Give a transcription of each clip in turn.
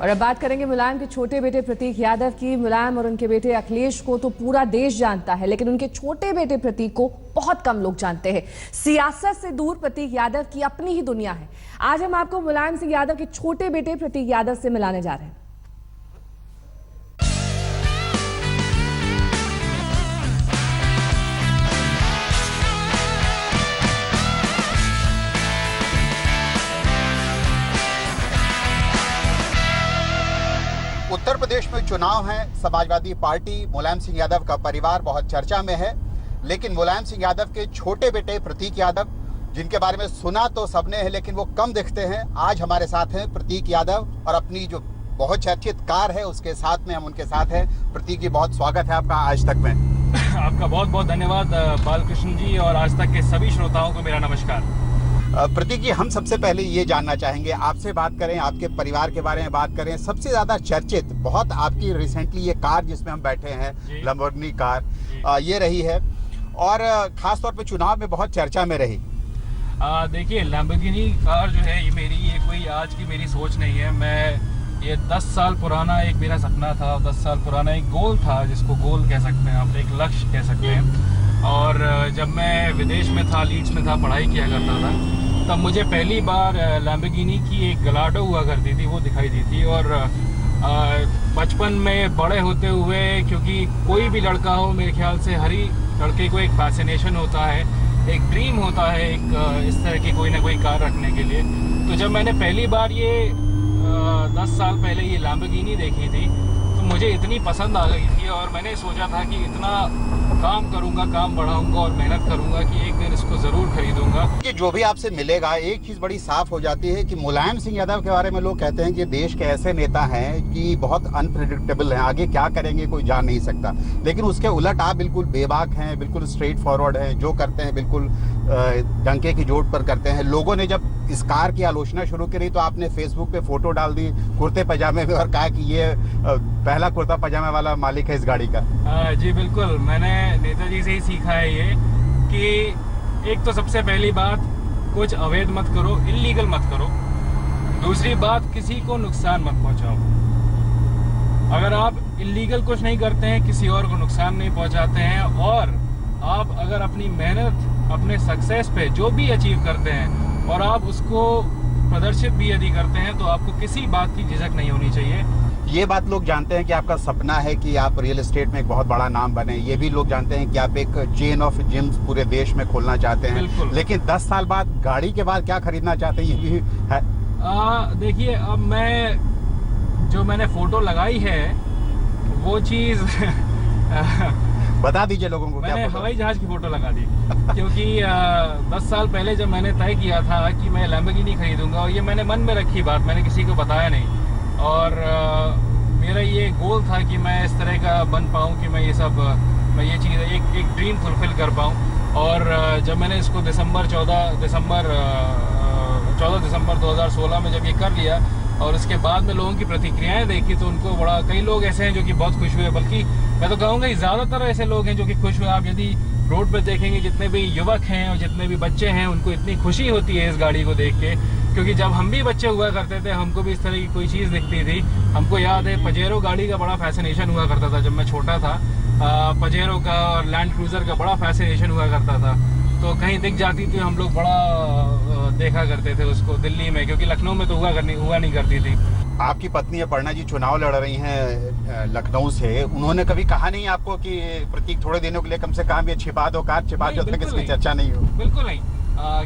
और अब बात करेंगे मुलायम के छोटे बेटे प्रतीक यादव की। मुलायम और उनके बेटे अखिलेश को तो पूरा देश जानता है, लेकिन उनके छोटे बेटे प्रतीक को बहुत कम लोग जानते हैं। सियासत से दूर प्रतीक यादव की अपनी ही दुनिया है। आज हम आपको मुलायम सिंह यादव के छोटे बेटे प्रतीक यादव से मिलाने जा रहे हैं। उत्तर प्रदेश में चुनाव है। समाजवादी पार्टी, मुलायम सिंह यादव का परिवार बहुत चर्चा में है, लेकिन मुलायम सिंह यादव के छोटे बेटे प्रतीक यादव, जिनके बारे में सुना तो सबने है लेकिन वो कम दिखते हैं, आज हमारे साथ हैं प्रतीक यादव और अपनी जो बहुत चर्चित कार है उसके साथ में हम उनके साथ हैं। प्रतीक जी, बहुत स्वागत है आपका आज तक में। आपका बहुत बहुत धन्यवाद बालकृष्ण जी, और आज तक के सभी श्रोताओं को मेरा नमस्कार। प्रतीक जी, हम सबसे पहले ये जानना चाहेंगे, आपसे बात करें, आपके परिवार के बारे में बात करें। सबसे ज्यादा चर्चित बहुत आपकी रिसेंटली ये कार जिसमें हम बैठे हैं, लैम्बोर्गिनी कार, ये रही है और खास तौर पे चुनाव में बहुत चर्चा में रही। देखिए, लैम्बोर्गिनी कार जो है ये कोई आज की मेरी सोच नहीं है। ये 10 साल पुराना एक मेरा सपना था, 10 साल पुराना एक गोल था, जिसको गोल कह सकते हैं आप, एक लक्ष्य कह सकते हैं। और जब मैं विदेश में था, लीड्स में था, पढ़ाई किया करता था, तब मुझे पहली बार लैम्बोर्गिनी की एक गलाडो हुआ करती थी, वो दिखाई दी थी। और बचपन में बड़े होते हुए, क्योंकि कोई भी लड़का हो, मेरे ख्याल से हर ही लड़के को एक फैसिनेशन होता है, एक ड्रीम होता है एक इस तरह की कोई ना कोई कार रखने के लिए। तो जब मैंने पहली बार ये 10 साल पहले ये लैम्बोर्गिनी देखी थी, तो मुझे इतनी पसंद आ गई थी और मैंने सोचा था कि इतना काम करूंगा, काम बढ़ाऊंगा और मेहनत करूंगा कि एक दिन इसको जरूर खरीदूंगा। कि जो भी आपसे मिलेगा, एक चीज बड़ी साफ हो जाती है कि मुलायम सिंह यादव के बारे में लोग कहते हैं कि देश के ऐसे नेता हैं कि बहुत अनप्रेडिक्टेबल हैं, आगे क्या करेंगे कोई जान नहीं सकता। लेकिन उसके उलट आप बिल्कुल बेबाक हैं, बिल्कुल स्ट्रेट फॉरवर्ड हैं, जो करते हैं बिल्कुल डंके की जोड़ पर करते हैं। लोगों ने जब इस कार की आलोचना शुरू करी तो आपने फेसबुक पे फोटो डाल दी कुर्ते पजामे में और कहा कि ये पहला कुर्ता पजामा वाला मालिक है इस गाड़ी का। जी बिल्कुल, मैंने नेताजी से ही सीखा है ये कि एक तो सबसे पहली बात, कुछ अवैध मत करो, इल्लीगल मत करो। दूसरी बात, किसी को नुकसान मत पहुंचाओ। अगर आप इल्लीगल कुछ नहीं करते हैं, किसी और को नुकसान नहीं पहुंचाते हैं, और आप अगर अपनी मेहनत, अपने सक्सेस पे जो भी अचीव करते हैं और आप उसको प्रदर्शित भी यदि करते हैं, तो आपको किसी बात की झिझक नहीं होनी चाहिए। ये बात लोग जानते हैं कि आपका सपना है कि आप रियल एस्टेट में एक बहुत बड़ा नाम बने। ये भी लोग जानते हैं कि आप एक चेन ऑफ जिम्स पूरे देश में खोलना चाहते हैं। लेकिन 10 साल बाद गाड़ी के बाद क्या खरीदना चाहते हैं, ये भी है। देखिए, अब मैंने फोटो लगाई है वो चीज बता दीजिए लोगों को। मैंने हवाई जहाज की फोटो लगा दी क्योंकि 10 साल पहले जब मैंने तय किया था कि मैं लैम्बोर्गिनी खरीदूंगा, और ये मैंने मन में रखी बात, मैंने किसी को बताया नहीं, और मेरा ये गोल था कि मैं इस तरह का बन पाऊँ कि मैं ये चीज़ एक ड्रीम फुलफिल कर पाऊँ। और जब मैंने इसको 14 दिसंबर 2016 में जब ये कर लिया और उसके बाद में लोगों की प्रतिक्रियाएं देखी, तो उनको कई लोग ऐसे हैं जो कि बहुत खुश हुए, बल्कि मैं तो कहूँगा ज़्यादातर ऐसे लोग हैं जो कि खुश हुए। आप यदि रोड पे देखेंगे, जितने भी युवक हैं और जितने भी बच्चे हैं, उनको इतनी खुशी होती है इस गाड़ी को देख के, क्योंकि जब हम भी बच्चे हुआ करते थे, हमको भी इस तरह की कोई चीज़ दिखती थी। हमको याद है पजेरो गाड़ी का बड़ा फैसिनेशन हुआ करता था जब मैं छोटा था। पजेरो का और लैंड क्रूजर का बड़ा फैसिनेशन हुआ करता था, तो कहीं दिख जाती थी, हम लोग बड़ा देखा करते थे उसको दिल्ली में, क्योंकि लखनऊ में तो हुआ नहीं करती थी। आपकी पत्नी अपर्णा जी चुनाव लड़ रही हैं लखनऊ से, उन्होंने कभी कहा नहीं आपको कि प्रतीक थोड़े दिनों के लिए कम से कम ये छिपा दो कार, छिपा जब तक इसकी चर्चा नहीं हो? बिल्कुल नहीं,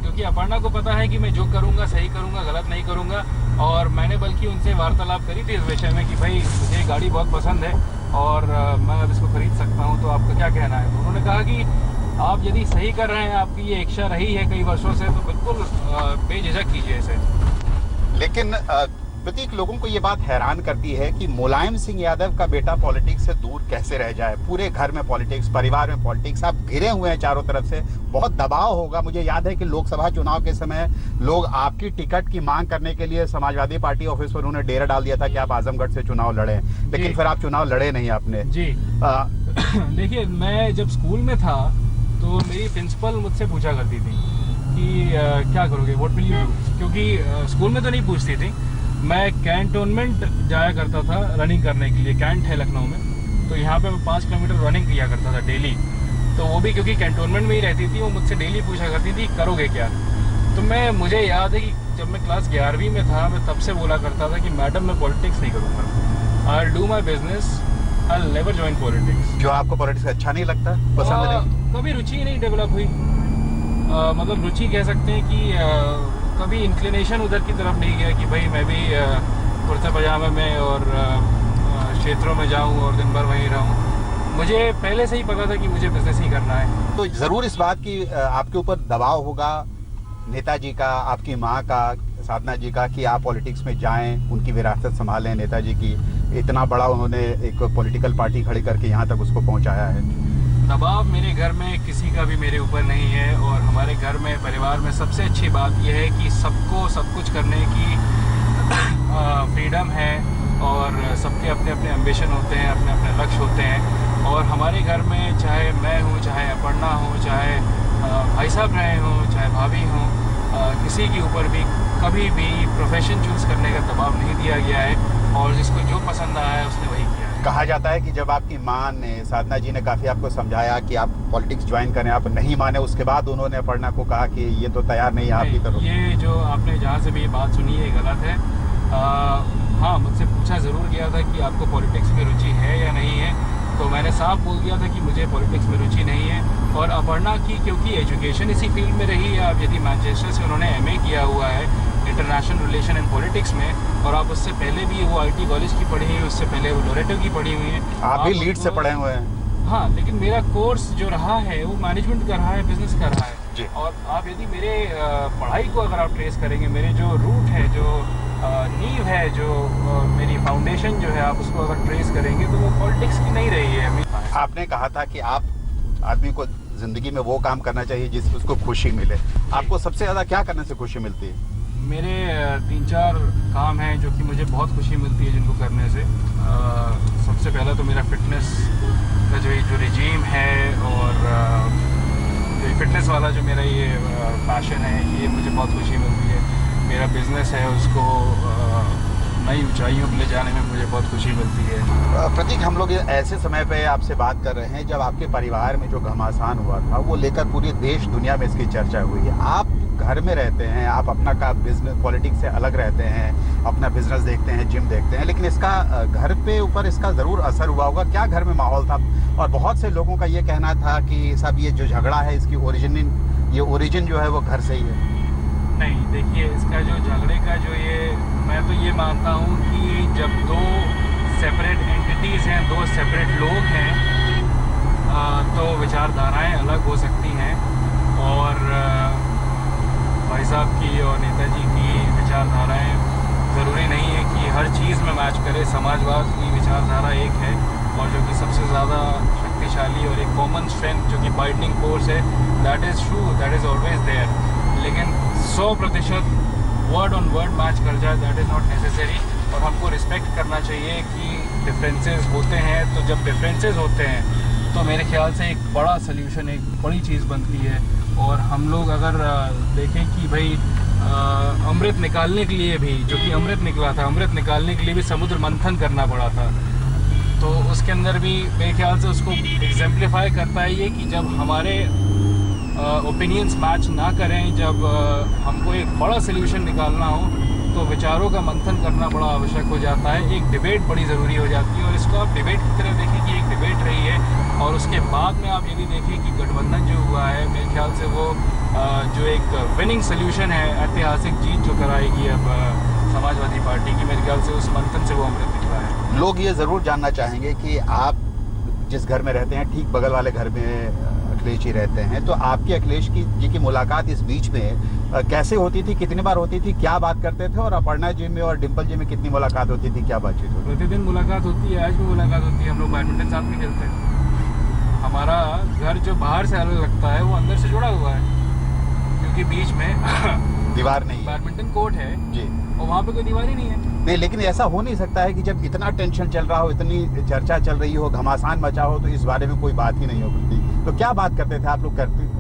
क्योंकि अपर्णा को पता है कि मैं जो करूंगा सही करूंगा, गलत नहीं करूंगा। और मैंने बल्कि उनसे वार्तालाप करी थी इस विषय में कि भाई मुझे गाड़ी बहुत पसंद है और मैं अब इसको खरीद सकता हूं, तो आपका क्या कहना है? तो उन्होंने कहा कि आप यदि सही कर रहे हैं, आपकी ये इच्छा रही है कई वर्षों से, तो बिल्कुल बेझिझक कीजिए इसे। लेकिन प्रतीक, लोगों को ये बात हैरान करती है कि मुलायम सिंह यादव का बेटा पॉलिटिक्स से दूर कैसे रह जाए। पूरे घर में पॉलिटिक्स, परिवार में पॉलिटिक्स, आप घिरे हुए हैं चारों तरफ से, बहुत दबाव होगा। मुझे याद है कि लोकसभा चुनाव के समय लोग आपकी टिकट की मांग करने के लिए समाजवादी पार्टी ऑफिस पर उन्होंने डेरा डाल दिया था कि आप आजमगढ़ से चुनाव लड़े, लेकिन फिर आप चुनाव लड़े नहीं आपने। जी देखिए, मैं जब स्कूल में था तो मेरी प्रिंसिपल मुझसे पूछा करती थी कि क्या करोगे, व्हाट विल यू डू, क्योंकि स्कूल में तो नहीं पूछती थी, मैं कैंटोनमेंट जाया करता था रनिंग करने के लिए। कैंट है लखनऊ में, तो यहाँ पे मैं 5 किलोमीटर रनिंग किया करता था डेली। तो वो भी क्योंकि कैंटोनमेंट में ही रहती थी, वो मुझसे डेली पूछा करती थी करोगे क्या। तो मुझे याद है कि जब मैं क्लास 11वीं में था, मैं तब से बोला करता था कि मैडम मैं पॉलिटिक्स नहीं करूँगा, I do my business, I never join politics. जो आपको पॉलिटिक्स अच्छा नहीं लगता, पसंद नहीं? कभी रुचि नहीं डेवलप हुई। मतलब रुचि कह सकते हैं कि कभी इंक्लिनेशन उधर की तरफ नहीं गया कि भाई मैं भी कुर्ते पजामे में और क्षेत्रों में जाऊं और दिन भर वहीं रहूं। मुझे पहले से ही पता था कि मुझे बिजनेस ही करना है। तो ज़रूर इस बात की आपके ऊपर दबाव होगा नेताजी का, आपकी माँ का, साधना जी का, कि आप पॉलिटिक्स में जाएं, उनकी विरासत संभालें। नेताजी की इतना बड़ा उन्होंने एक पॉलिटिकल पार्टी खड़ी करके यहाँ तक उसको पहुँचाया है। दबाव मेरे घर में किसी का भी मेरे ऊपर नहीं है। और हमारे घर में, परिवार में सबसे अच्छी बात यह है कि सबको सब कुछ करने की फ्रीडम है और सबके अपने अपने एम्बिशन होते हैं, अपने अपने लक्ष्य होते हैं। और हमारे घर में चाहे मैं हूँ, चाहे अपर्णा हो, चाहे भाई साहब रहे हों, चाहे भाभी हों, किसी के ऊपर भी कभी भी प्रोफेशन चूज़ करने का दबाव नहीं दिया गया है। और जिसको जो पसंद आया है उसने वही किया है। कहा जाता है कि जब आपकी माँ ने, साधना जी ने काफ़ी आपको समझाया कि आप पॉलिटिक्स ज्वाइन करें, आप नहीं माने, उसके बाद उन्होंने अपर्णा को कहा कि ये तो तैयार नहीं है आपकी तरफ। ये जो आपने जहाँ से भी ये बात सुनी है गलत है। हाँ, मुझसे पूछा ज़रूर गया था कि आपको पॉलिटिक्स में रुचि है या नहीं है, तो मैंने साफ बोल दिया था कि मुझे पॉलिटिक्स में रुचि नहीं है। और अपर्णा की क्योंकि एजुकेशन इसी फील्ड में रही है, अब यदि मैनचेस्टर से उन्होंने MA किया हुआ है इंटरनेशनल रिलेशन एंड पॉलिटिक्स में, और आप उससे पहले भी वो IT कॉलेज की पढ़ी हुई, उससे पहले वो लोरेटो की पढ़ी हुई है। आप भी लीड से पढ़े हुए हैं। हाँ, लेकिन मेरा कोर्स जो रहा है वो मैनेजमेंट का रहा है, बिजनेस का रहा जी। है। और आप यदि मेरे पढ़ाई को अगर आप ट्रेस करेंगे, मेरे जो रूट है, जो नींव है, जो मेरी फाउंडेशन जो है, आप उसको अगर ट्रेस करेंगे तो वो पॉलिटिक्स की नहीं रही है। आपने कहा था कि आप आदमी को जिंदगी में वो काम करना चाहिए जिससे उसको खुशी मिले। आपको सबसे ज़्यादा क्या करने से खुशी मिलती है? मेरे 3-4 काम हैं जो कि मुझे बहुत खुशी मिलती है जिनको करने से। सबसे पहला तो मेरा फिटनेस का जो रिजीम है, और फिटनेस वाला जो मेरा ये पैशन है, ये मुझे बहुत खुशी मिलती है। मेरा बिजनेस है, उसको नई ऊंचाइयों के लिए जाने में मुझे बहुत खुशी मिलती है। प्रतीक, हम लोग ऐसे समय पे आपसे बात कर रहे हैं जब आपके परिवार में जो घमासान हुआ था, वो लेकर पूरी देश दुनिया में इसकी चर्चा हुई है। आप घर में रहते हैं, आप अपना का बिजनेस, पॉलिटिक्स से अलग रहते हैं, अपना बिजनेस देखते हैं, जिम देखते हैं, लेकिन इसका घर पे ऊपर इसका ज़रूर असर हुआ होगा। क्या घर में माहौल था? और बहुत से लोगों का ये कहना था कि सब ये जो झगड़ा है, इसकी ओरिजिन जो है वो घर से ही है। नहीं, देखिए, इसका जो झगड़े का जो मैं तो ये मानता हूँ कि जब 2 सेपरेट एंटिटीज़ हैं, 2 सेपरेट लोग हैं, तो विचारधाराएं अलग हो सकती हैं। और भाई साहब की और नेताजी की विचारधाराएं ज़रूरी नहीं है कि हर चीज़ में मैच करे। समाजवाद की विचारधारा एक है, और जो कि सबसे ज़्यादा शक्तिशाली और एक कॉमन स्ट्रेंथ जो कि बाइंडिंग फोर्स है, that is true, that is always there. लेकिन 100% वर्ड ऑन वर्ड मैच कर जाए, दैट इज़ नॉट नेसेसरी। और हमको रिस्पेक्ट करना चाहिए कि डिफरेंसेस होते हैं। तो जब डिफरेंसेस होते हैं तो मेरे ख्याल से एक बड़ा सल्यूशन, एक बड़ी चीज़ बनती है। और हम लोग अगर देखें कि भाई अमृत निकालने के लिए भी, जो कि अमृत निकला था, अमृत निकालने के लिए भी समुद्र मंथन करना पड़ा था। तो उसके अंदर भी मेरे ख्याल से उसको एग्जेम्पलीफाई करता है ये कि जब हमारे ओपिनियंस मैच ना करें, जब हमको एक बड़ा सल्यूशन निकालना हो, तो विचारों का मंथन करना बड़ा आवश्यक हो जाता है। एक डिबेट बड़ी ज़रूरी हो जाती है, और इसको आप डिबेट की तरह देखें कि एक डिबेट रही है। और उसके बाद में आप यदि देखें कि गठबंधन जो हुआ है, मेरे ख्याल से वो जो एक विनिंग सोल्यूशन है, ऐतिहासिक जीत जो कराएगी अब समाजवादी पार्टी की, मेरे ख्याल से उस मंथन से वो अमृत निकला है। लोग ये ज़रूर जानना चाहेंगे कि आप जिस घर में रहते हैं, ठीक बगल वाले घर में अखिलेश जी रहते हैं, तो आपकी अखिलेश जी की मुलाकात इस बीच में कैसे होती थी, कितनी बार होती थी, क्या बात करते थे? और अपर्णा जी में और डिम्पल जी में कितनी मुलाकात होती थी, क्या बातचीत होती? प्रतिदिन मुलाकात होती है, आज भी मुलाकात होती है। हम लोग बैडमिंटन साथ में खेलते हैं। हमारा घर जो बाहर से अलग लगता है, वो अंदर से जुड़ा हुआ है, क्योंकि बीच में दीवार नहीं, बैडमिंटन कोर्ट है जी, और वहाँ पे कोई दीवार ही नहीं है। नहीं, लेकिन ऐसा हो नहीं सकता है कि जब इतना टेंशन चल रहा हो, इतनी चर्चा चल रही हो, घमासान मचा हो, तो इस बारे में कोई बात ही नहीं हो सकती। तो क्या बात करते थे आप लोग?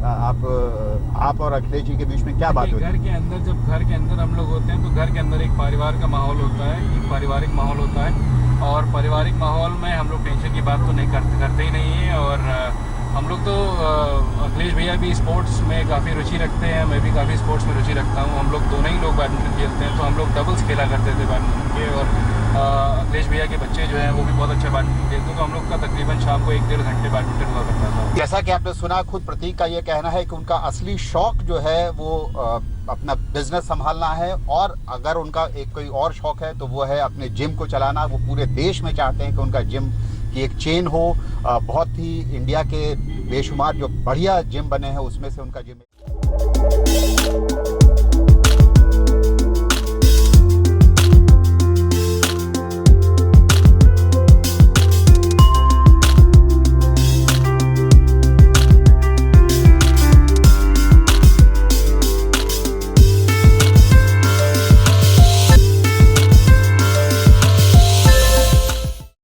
आप और अखिलेश जी के बीच में क्या बात देखिए, होती है? घर के अंदर जब घर के अंदर हम लोग होते हैं तो घर के अंदर एक परिवार का माहौल होता है, एक पारिवारिक माहौल होता है, और पारिवारिक माहौल में हम लोग टेंशन की बात तो नहीं करते ही नहीं है। और हम लोग तो अखिलेश भैया भी स्पोर्ट्स में काफ़ी रुचि रखते हैं, मैं भी काफ़ी स्पोर्ट्स में रुचि रखता हूँ। हम लोग दोनों ही लोग बैडमिंटन खेलते हैं, तो हम लोग डबल्स खेला करते थे बैडमिंटन के। और अखिलेश भैया के बच्चे जो हैं वो भी बहुत अच्छा बैडमिंटन खेलते हैं, तो हम लोग का तकरीबन शाम को 1-1.5 घंटे बैडमिंटन हुआ करता था। जैसा कि आपने सुना, खुद प्रतीक का ये कहना है कि उनका असली शौक जो है वो अपना बिजनेस संभालना है, और अगर उनका एक कोई और शौक है तो वो है अपने जिम को चलाना। वो पूरे देश में चाहते हैं कि उनका जिम की एक चेन हो। बहुत ही इंडिया के बेशुमार जो बढ़िया जिम बने हैं उसमें से उनका जिम